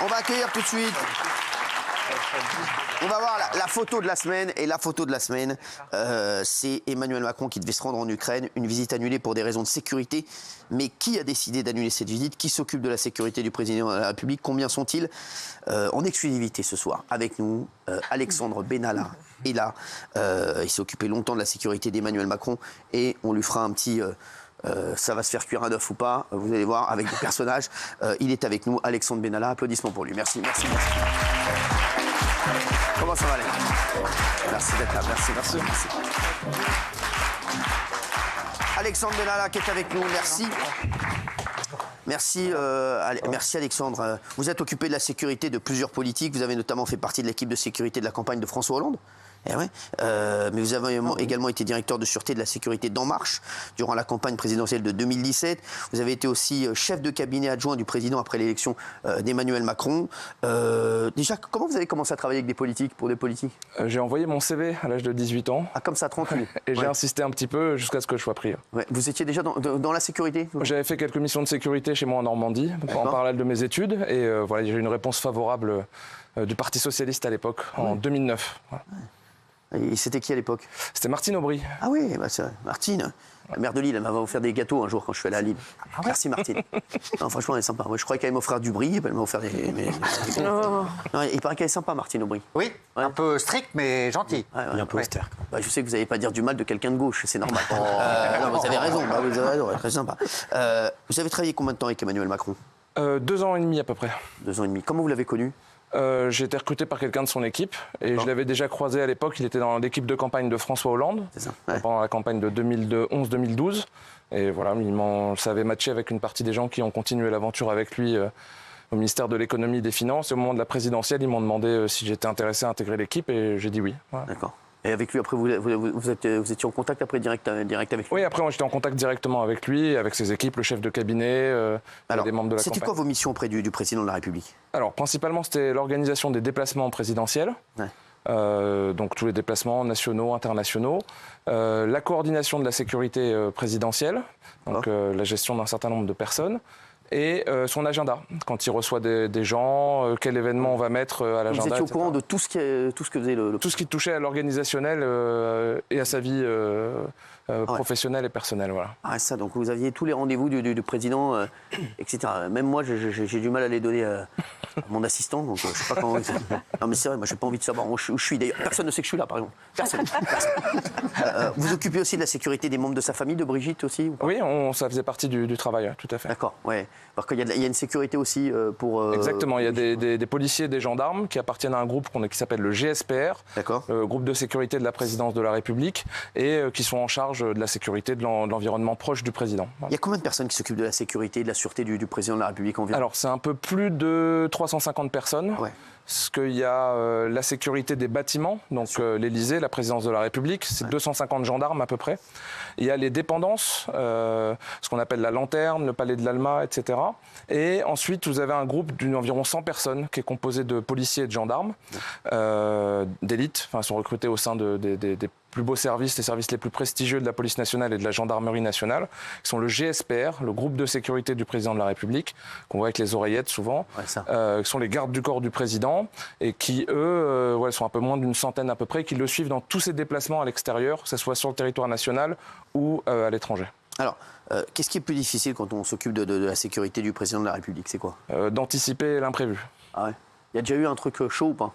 On va accueillir tout de suite. On va voir la photo de la semaine. Et la photo de la semaine, c'est Emmanuel Macron qui devait se rendre en Ukraine. Une visite annulée pour des raisons de sécurité. Mais qui a décidé d'annuler cette visite? Qui s'occupe de la sécurité du président de la République? Combien sont-ils? En exclusivité ce soir, avec nous, Alexandre Benalla est là. Il s'est occupé longtemps de la sécurité d'Emmanuel Macron. Et on lui fera un petit... ça va se faire cuire un œuf ou pas, vous allez voir, avec des personnages. Il est avec nous, Alexandre Benalla. Applaudissements pour lui. Merci. Comment ça va, Alex? Merci d'être là. Merci. Alexandre Benalla qui est avec nous. Merci Alexandre. Vous êtes occupé de la sécurité de plusieurs politiques. Vous avez notamment fait partie de l'équipe de sécurité de la campagne de François Hollande. Eh ouais. Mais vous avez également été directeur de sûreté de la sécurité d'En Marche durant la campagne présidentielle de 2017. Vous avez été aussi chef de cabinet adjoint du président après l'élection d'Emmanuel Macron. Déjà, comment vous avez commencé à travailler avec des politiques, pour des politiques? J'ai envoyé mon CV à l'âge de 18 ans. Ah, comme ça, tranquille. Et j'ai insisté un petit peu jusqu'à ce que je sois pris. Ouais. Vous étiez déjà dans la sécurité? J'avais fait quelques missions de sécurité chez moi en Normandie, en parallèle de mes études. Et voilà, j'ai eu une réponse favorable du Parti Socialiste à l'époque, en 2009. Voilà. Et c'était qui à l'époque? C'était Martine Aubry. Ah oui, bah c'est Martine. La maire de Lille, elle m'avait offert des gâteaux un jour quand je suis allé à Lille. Ah ouais. Merci Martine. Non, franchement, elle est sympa. Moi, je croyais qu'elle allait m'offrir du brie, elle m'a offert des... Non, il paraît qu'elle est sympa, Martine Aubry. Oui, ouais. Un peu strict, mais gentil. Ouais, un peu austère. Bah, je sais que vous n'allez pas dire du mal de quelqu'un de gauche, c'est normal. Non, vous avez raison, très sympa. Vous avez travaillé combien de temps avec Emmanuel Macron? 2 ans et demi à peu près. 2 ans et demi. Comment vous l'avez connu? J'ai été recruté par quelqu'un de son équipe et je l'avais déjà croisé à l'époque. Il était dans l'équipe de campagne de François Hollande, pendant la campagne de 2011-2012. Et voilà, ça avait matché avec une partie des gens qui ont continué l'aventure avec lui au ministère de l'économie et des finances. Et au moment de la présidentielle, ils m'ont demandé si j'étais intéressé à intégrer l'équipe et j'ai dit oui. Voilà. D'accord. Et avec lui, après, vous étiez en contact après direct avec lui? Oui, après, j'étais en contact directement avec lui, avec ses équipes, le chef de cabinet, des membres de la campagne. C'était quoi vos missions auprès du président de la République? Alors, principalement, c'était l'organisation des déplacements présidentiels. Ouais. Donc tous les déplacements nationaux, internationaux, la coordination de la sécurité présidentielle, donc la gestion d'un certain nombre de personnes, et son agenda, quand il reçoit des gens, quel événement on va mettre à l'agenda. Vous étiez au courant de tout ce que faisait le... Tout ce qui touchait à l'organisationnel et à sa vie professionnelle et personnelle. Voilà. Ah, ça, donc vous aviez tous les rendez-vous du président, etc. Même moi, j'ai du mal à les donner à mon assistant, donc je ne sais pas comment... Non mais c'est vrai, moi j'ai pas envie de savoir où je suis. D'ailleurs, personne ne sait que je suis là, par exemple. Personne. Vous occupez aussi de la sécurité des membres de sa famille, de Brigitte aussi ou pas? Oui, ça faisait partie du travail, tout à fait. D'accord, ouais. Parce qu'il y a une sécurité aussi pour... Exactement, il y a des policiers et des gendarmes qui appartiennent à un groupe qui s'appelle le GSPR, le groupe de sécurité de la présidence de la République, et qui sont en charge de la sécurité de l'environnement proche du président. Voilà. Il y a combien de personnes qui s'occupent de la sécurité et de la sûreté du président de la République environ? Alors, c'est un peu plus de 350 personnes. Ouais. Parce qu'il y a la sécurité des bâtiments, donc l'Élysée, la présidence de la République, c'est 250 gendarmes à peu près. Il y a les dépendances, ce qu'on appelle la Lanterne, le Palais de l'Alma, etc. Et ensuite, vous avez un groupe d'environ 100 personnes qui est composé de policiers et de gendarmes, d'élite, enfin, sont recrutés au sein des plus beaux services, les services les plus prestigieux de la police nationale et de la gendarmerie nationale, qui sont le GSPR, le groupe de sécurité du président de la République, qu'on voit avec les oreillettes souvent, qui sont les gardes du corps du président, et qui, eux, sont un peu moins d'une centaine à peu près, qui le suivent dans tous ses déplacements à l'extérieur, que ce soit sur le territoire national ou à l'étranger. Alors, qu'est-ce qui est plus difficile quand on s'occupe de la sécurité du président de la République? C'est quoi? D'anticiper l'imprévu. Ah ouais. Il y a déjà eu un truc chaud ou pas?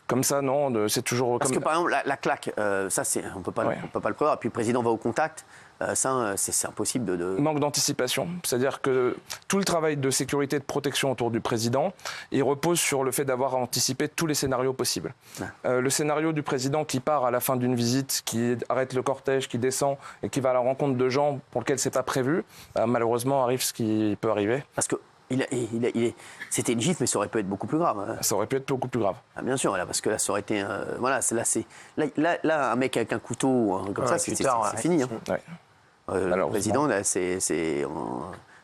Comme ça, non, c'est toujours... Parce que par exemple, la claque, ça, on ne peut pas le prévoir. Et puis le président va au contact, ça, c'est impossible de... Manque d'anticipation. C'est-à-dire que tout le travail de sécurité et de protection autour du président, il repose sur le fait d'avoir anticipé tous les scénarios possibles. Ouais. Le scénario du président qui part à la fin d'une visite, qui arrête le cortège, qui descend et qui va à la rencontre de gens pour lesquels ce n'est pas prévu, malheureusement arrive ce qui peut arriver. Parce que c'était une gifle, mais ça aurait pu être beaucoup plus grave. Ça aurait pu être beaucoup plus grave. Ah, bien sûr, là, parce que là, ça aurait été... Là, un mec avec un couteau comme ça, c'est fini. Hein. Ouais. Le président, là,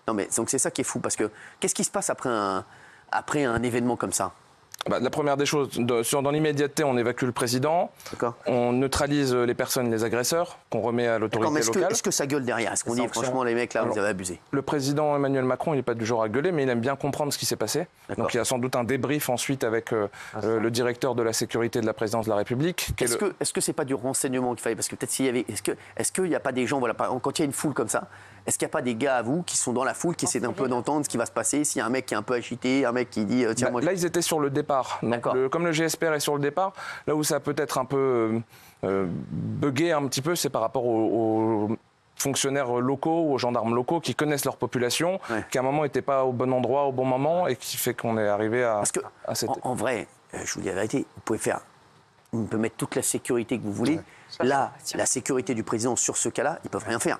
Non, mais donc c'est ça qui est fou, parce que qu'est-ce qui se passe après un événement comme ça? La première des choses, dans l'immédiateté, on évacue le président, on neutralise les personnes, les agresseurs, qu'on remet à l'autorité locale. Est-ce que ça gueule derrière? Est-ce qu'on dit franchement les mecs là, vous avez abusé? Le président Emmanuel Macron, il n'est pas du genre à gueuler, mais il aime bien comprendre ce qui s'est passé. Donc il y a sans doute un débrief ensuite avec le directeur de la sécurité de la présidence de la République. Est-ce que c'est pas du renseignement qu'il fallait? Parce que peut-être s'il y avait, est-ce qu'il n'y a pas des gens, voilà, quand il y a une foule comme ça, est-ce qu'il n'y a pas des gars à vous qui sont dans la foule, qui essaient d'un peu d'entendre ce qui va se passer? S'il y a un mec qui est un peu agité, un mec qui dit tiens moi. Là ils étaient sur le départ. Comme le GSPR est sur le départ, là où ça peut être un peu buggé un petit peu, c'est par rapport aux fonctionnaires locaux, aux gendarmes locaux qui connaissent leur population, qui à un moment n'étaient pas au bon endroit, au bon moment, et qui fait qu'on est arrivé à... Parce que, en vrai, je vous dis la vérité, on peut mettre toute la sécurité que vous voulez. Là, la sécurité du président sur ce cas-là, ils peuvent rien faire.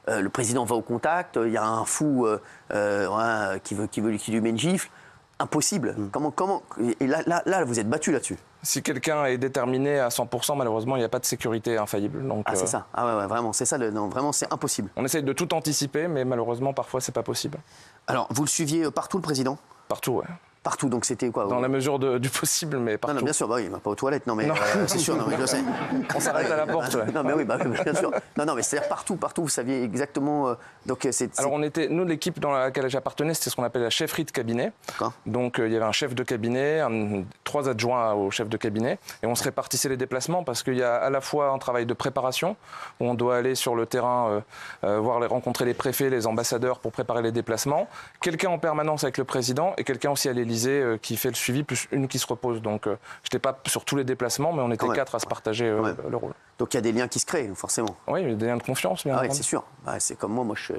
Le président va au contact, il y a un fou qui lui met une gifle. Impossible. Comment et là, vous êtes battu là-dessus. Si quelqu'un est déterminé à 100%, malheureusement, il n'y a pas de sécurité infaillible. Donc, c'est ça. Ah ouais, vraiment, c'est ça. Non, vraiment, c'est impossible. On essaye de tout anticiper, mais malheureusement, parfois, c'est pas possible. Alors, vous le suiviez partout, le président? Partout, ouais. Partout, donc c'était quoi? Dans la mesure du possible, mais partout. Non, bien sûr, il va pas aux toilettes, non mais c'est sûr, non mais je le sais. On s'arrête à la porte. Non mais oui, bien sûr. Non mais c'est-à-dire partout, vous saviez exactement. Donc Alors nous l'équipe dans laquelle j'appartenais, c'était ce qu'on appelle la chefferie de cabinet. Donc il y avait un chef de cabinet, 3 adjoints au chef de cabinet, et on se répartissait les déplacements parce qu'il y a à la fois un travail de préparation où on doit aller sur le terrain, rencontrer les préfets, les ambassadeurs pour préparer les déplacements, quelqu'un en permanence avec le président et quelqu'un aussi à l'Élysée qui fait le suivi, plus une qui se repose. Donc, je n'étais pas sur tous les déplacements, mais on était 4 à se partager le rôle. Donc, il y a des liens qui se créent, forcément. Oui, il y a des liens de confiance, bien entendu. C'est sûr. C'est comme moi, je suis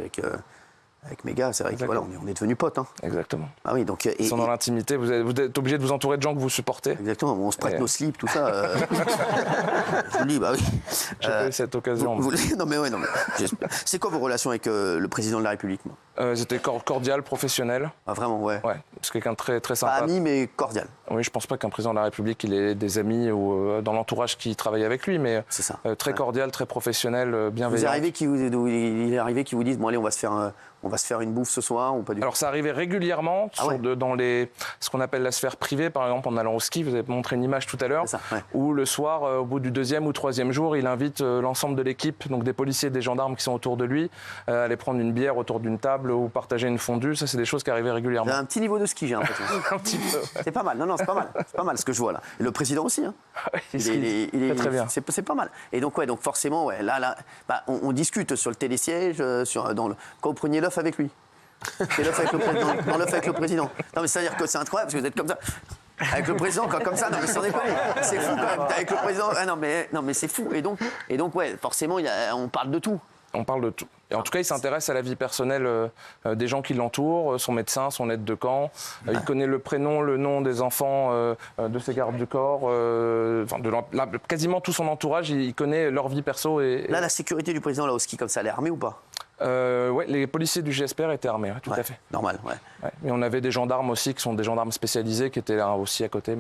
avec mes gars, c'est vrai qu'on est devenus potes. Exactement. Ah oui, donc, ils sont dans l'intimité, vous êtes obligé de vous entourer de gens que vous supportez. Exactement, on se prête nos slips, tout ça. Je vous le dis, bah oui. J'ai pas eu cette occasion. Non mais c'est quoi vos relations avec le président de la République? C'était cordial, professionnel. Ah vraiment, ouais. C'est quelqu'un de très, très sympa. Pas ami, mais cordial. Oui, je pense pas qu'un président de la République, il ait des amis ou dans l'entourage qui travaille avec lui, mais très cordial, très professionnel, bienveillant. Il est arrivé qu'il vous dise, bon allez, on va se faire une bouffe ce soir ou pas du tout? Alors ça arrivait régulièrement dans ce qu'on appelle la sphère privée, par exemple en allant au ski, vous avez montré une image tout à l'heure, où le soir, au bout du 2e ou 3e jour, il invite l'ensemble de l'équipe, donc des policiers et des gendarmes qui sont autour de lui, à aller prendre une bière autour d'une table ou partager une fondue. Ça, c'est des choses qui arrivaient régulièrement. Un petit niveau de ski, j'ai l'impression. Un petit peu. C'est pas mal, c'est pas mal. C'est pas mal ce que je vois là. Et le président aussi. Il est très bien. C'est pas mal. Et donc, donc forcément, là on discute sur le télésiège, quand vous preniez l'œuf avec lui. C'est l'œuf avec le président. Dans l'œuf avec le président. Non, mais c'est-à-dire que c'est incroyable parce que vous êtes comme ça. Avec le président, comme ça, non mais sans déconner. C'est fou quand même. Avec le président, non mais c'est fou. Et donc forcément, on parle de tout. On parle de tout. Et en tout cas, il s'intéresse à la vie personnelle des gens qui l'entourent, son médecin, son aide de camp. Il connaît le prénom, le nom des enfants de ses gardes du corps. Quasiment tout son entourage, il connaît leur vie perso. Là, la sécurité du président, là, au ski, comme ça, elle est armée ou pas? Oui, les policiers du GSPR étaient armés, tout à fait. Normal, Et on avait des gendarmes aussi, qui sont des gendarmes spécialisés, qui étaient là aussi à côté.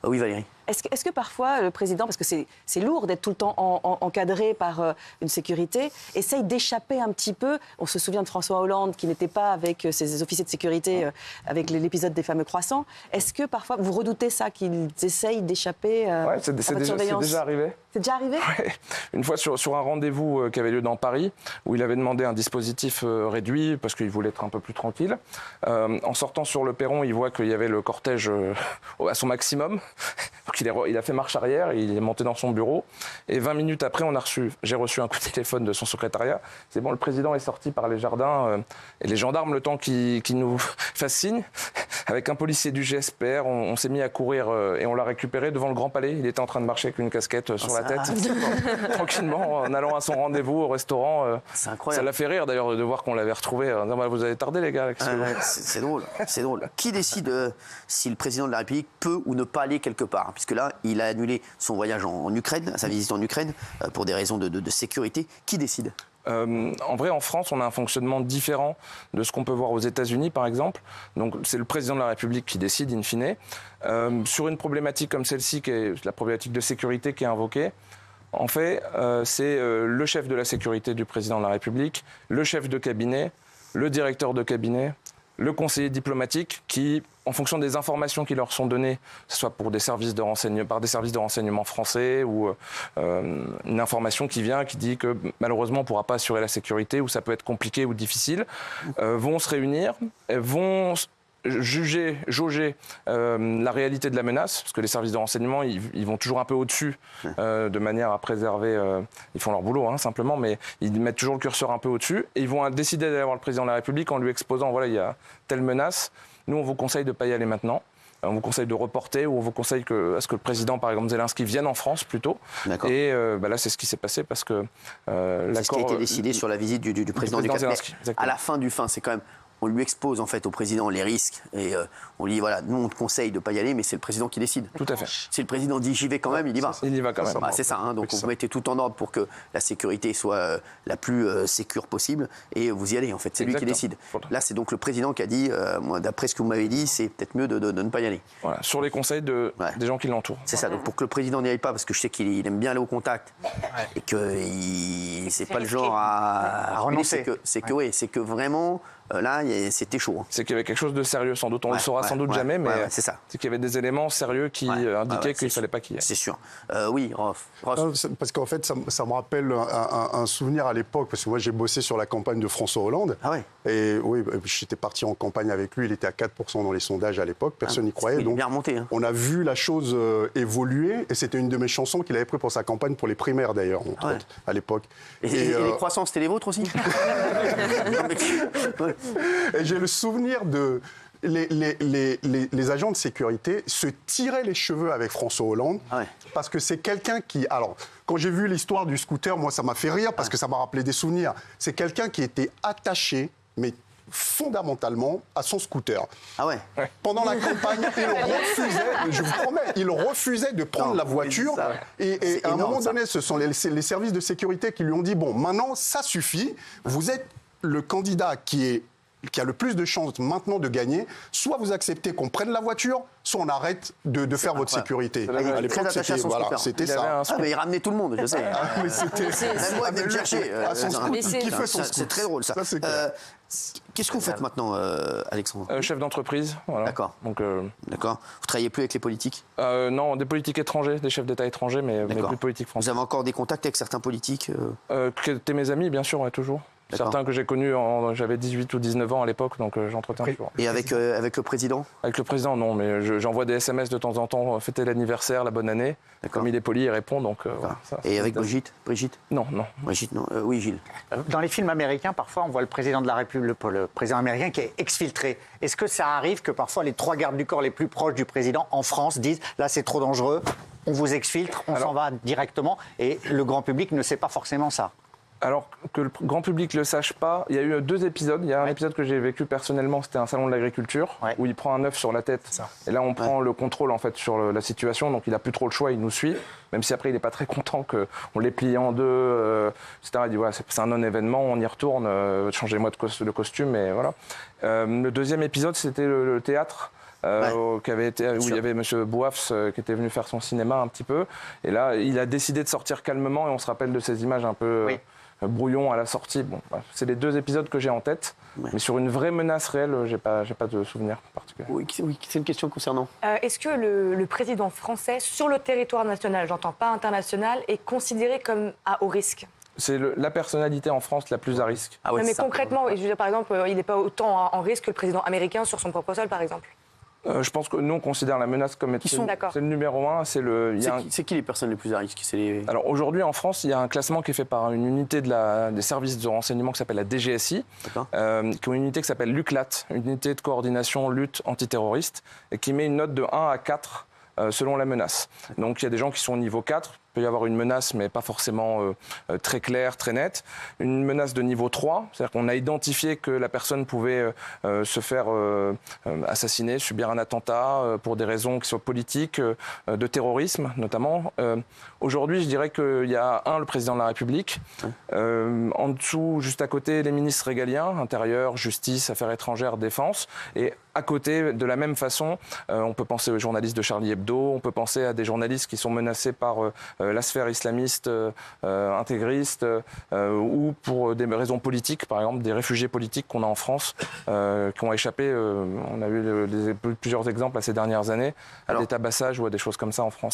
Oui, Valérie. Est-ce que parfois le président, parce que c'est lourd d'être tout le temps encadré par une sécurité, essaye d'échapper un petit peu? On se souvient de François Hollande qui n'était pas avec ses officiers de sécurité avec l'épisode des fameux croissants. Est-ce que parfois vous redoutez ça, qu'ils essayent d'échapper c'est déjà arrivé. C'est déjà arrivé? Une fois sur un rendez-vous qui avait lieu dans Paris, où il avait demandé un dispositif réduit parce qu'il voulait être un peu plus tranquille. En sortant sur le perron, il voit qu'il y avait le cortège à son maximum. Il a fait marche arrière, il est monté dans son bureau. Et 20 minutes après, j'ai reçu un coup de téléphone de son secrétariat. C'est bon, le président est sorti par les jardins. Et les gendarmes, le temps qu'ils nous fassent signe, avec un policier du GSPR, on s'est mis à courir et on l'a récupéré devant le Grand Palais. Il était en train de marcher avec une casquette sur la tête, tranquillement, en allant à son rendez-vous au restaurant. C'est incroyable. Ça l'a fait rire d'ailleurs de voir qu'on l'avait retrouvé. Vous avez tardé, les gars. C'est drôle, c'est drôle. Qui décide si le président de la République peut ou ne pas aller quelque part? Puisque là, il a annulé son voyage en Ukraine, sa visite en Ukraine, pour des raisons de sécurité. Qui décide? En vrai, en France, on a un fonctionnement différent de ce qu'on peut voir aux États-Unis, par exemple. Donc, c'est le président de la République qui décide, in fine. Sur une problématique comme celle-ci, qui est la problématique de sécurité qui est invoquée, en fait, c'est le chef de la sécurité du président de la République, le chef de cabinet, le directeur de cabinet, le conseiller diplomatique qui, en fonction des informations qui leur sont données, que ce soit pour des services de par des services de renseignement français ou une information qui vient, qui dit que malheureusement on ne pourra pas assurer la sécurité ou ça peut être compliqué ou difficile, vont se réunir, vont jauger la réalité de la menace, parce que les services de renseignement, ils vont toujours un peu au-dessus, de manière à préserver, ils font leur boulot simplement, mais ils mettent toujours le curseur un peu au-dessus, et ils vont décider d'aller voir le président de la République en lui exposant, voilà, il y a telle menace, nous on vous conseille de ne pas y aller maintenant. On vous conseille de reporter ou on vous conseille à ce que le président, par exemple Zelensky, vienne en France plutôt. Et là, c'est ce qui s'est passé parce que c'est ce qui a été décidé sur la visite du président Zelensky. À la fin, c'est quand même... On lui expose en fait au président les risques et on lui dit voilà, nous on te conseille de ne pas y aller, mais c'est le président qui décide. Tout à fait. Si le président dit j'y vais quand même, il y va. Il y va quand même. C'est ça, donc vous mettez tout en ordre pour que la sécurité soit la plus sécure possible et vous y allez en fait, c'est lui qui décide. Là c'est donc le président qui a dit, moi d'après ce que vous m'avez dit, c'est peut-être mieux de ne pas y aller. Voilà, sur les conseils des gens qui l'entourent. C'est ça, donc pour que le président n'y aille pas, parce que je sais qu'il aime bien aller au contact et que c'est pas le genre à renoncer. C'est que vraiment... Là, c'était chaud. C'est qu'il y avait quelque chose de sérieux, sans doute. On le saura sans doute jamais, mais c'est ça. C'est qu'il y avait des éléments sérieux qui indiquaient qu'il ne fallait pas qu'il y ait. C'est sûr. Oui, Rolf. Parce qu'en fait, ça me rappelle un souvenir à l'époque, parce que moi, j'ai bossé sur la campagne de François Hollande. Ah ouais. Et oui, j'étais parti en campagne avec lui. Il était à 4% dans les sondages à l'époque. Personne n'y croyait. Il est bien remonté. On a vu la chose évoluer. Et c'était une de mes chansons qu'il avait pris pour sa campagne, pour les primaires d'ailleurs, entre autres, à l'époque. Et les croissants, c'était les vôtres aussi? Et j'ai le souvenir de... Les agents de sécurité se tiraient les cheveux avec François Hollande parce que c'est quelqu'un qui... Alors, quand j'ai vu l'histoire du scooter, moi, ça m'a fait rire parce que ça m'a rappelé des souvenirs. C'est quelqu'un qui était attaché, mais fondamentalement, à son scooter. Ah ouais. Pendant la campagne, il refusait, je vous promets, il refusait de prendre la voiture. Et à un moment donné, ce sont les services de sécurité qui lui ont dit, bon, maintenant, ça suffit, vous êtes le candidat qui a le plus de chances maintenant de gagner, soit vous acceptez qu'on prenne la voiture, soit on arrête de faire votre sécurité. À l'époque, c'était ça. Mais il ramenait tout le monde, je sais. Mais c'était... Même moi, il venait me chercher. C'est très drôle, ça. Qu'est-ce que vous faites maintenant, Alexandre? Chef d'entreprise. Voilà. D'accord. D'accord. Vous travaillez plus avec les politiques? Non, des politiques étrangers, des chefs d'État étrangers, mais plus politiques français. Vous avez encore des contacts avec certains politiques? T'es mes amis, bien sûr, toujours. Certains que j'ai connus, j'avais 18 ou 19 ans à l'époque, donc j'entretiens toujours. Et avec le président? Avec le président, non, mais j'envoie des SMS de temps en temps, fêter l'anniversaire, la bonne année. Comme il est poli, il répond, donc... Et avec Brigitte? Non. Brigitte, non. Oui, Gilles. Dans les films américains, parfois, on voit le président de la République, le président américain qui est exfiltré. Est-ce que ça arrive que parfois les 3 gardes du corps les plus proches du président en France disent « là, c'est trop dangereux, on vous exfiltre, on s'en va directement » et le grand public ne sait pas forcément ça? Alors que le grand public ne le sache pas, il y a eu 2 épisodes. Il y a un épisode que j'ai vécu personnellement, c'était un salon de l'agriculture, où il prend un œuf sur la tête. Et là, on prend le contrôle en fait, sur la situation, donc il n'a plus trop le choix, il nous suit. Même si après, il n'est pas très content qu'on l'ait plié en 2, etc. Il dit, voilà, c'est un non-événement, on y retourne, changez-moi de costume, et voilà. Le 2e épisode, c'était le théâtre. Où il y avait M. Bouafs qui était venu faire son cinéma un petit peu. Et là, il a décidé de sortir calmement, et on se rappelle de ces images un peu... brouillon à la sortie. Bon, c'est les 2 épisodes que j'ai en tête, mais sur une vraie menace réelle, j'ai pas de souvenir particulier. Oui, c'est une question concernant. Est-ce que le président français, sur le territoire national, j'entends pas international, est considéré comme à haut risque? C'est la personnalité en France la plus à risque. Ah ouais, mais concrètement, je veux dire, par exemple, il n'est pas autant en risque que le président américain sur son propre sol, par exemple? Je pense que nous, on considère la menace comme étant... C'est le numéro 1. C'est qui les personnes les plus à risque? Alors aujourd'hui, en France, il y a un classement qui est fait par une unité des services de renseignement qui s'appelle la DGSI, qui a une unité qui s'appelle l'UCLAT, une unité de coordination lutte antiterroriste, et qui met une note de 1 à 4 selon la menace. Donc il y a des gens qui sont au niveau 4. Il peut y avoir une menace, mais pas forcément très claire, très nette. Une menace de niveau 3, c'est-à-dire qu'on a identifié que la personne pouvait se faire assassiner, subir un attentat pour des raisons qui soient politiques, de terrorisme notamment. Aujourd'hui, je dirais qu'il y a le président de la République. En dessous, juste à côté, les ministres régaliens, intérieur, justice, affaires étrangères, défense. Et à côté, de la même façon, on peut penser aux journalistes de Charlie Hebdo, on peut penser à des journalistes qui sont menacés par la sphère islamiste intégriste ou pour des raisons politiques, par exemple des réfugiés politiques qu'on a en France qui ont échappé, on a eu plusieurs exemples ces dernières années, à des tabassages ou à des choses comme ça en France.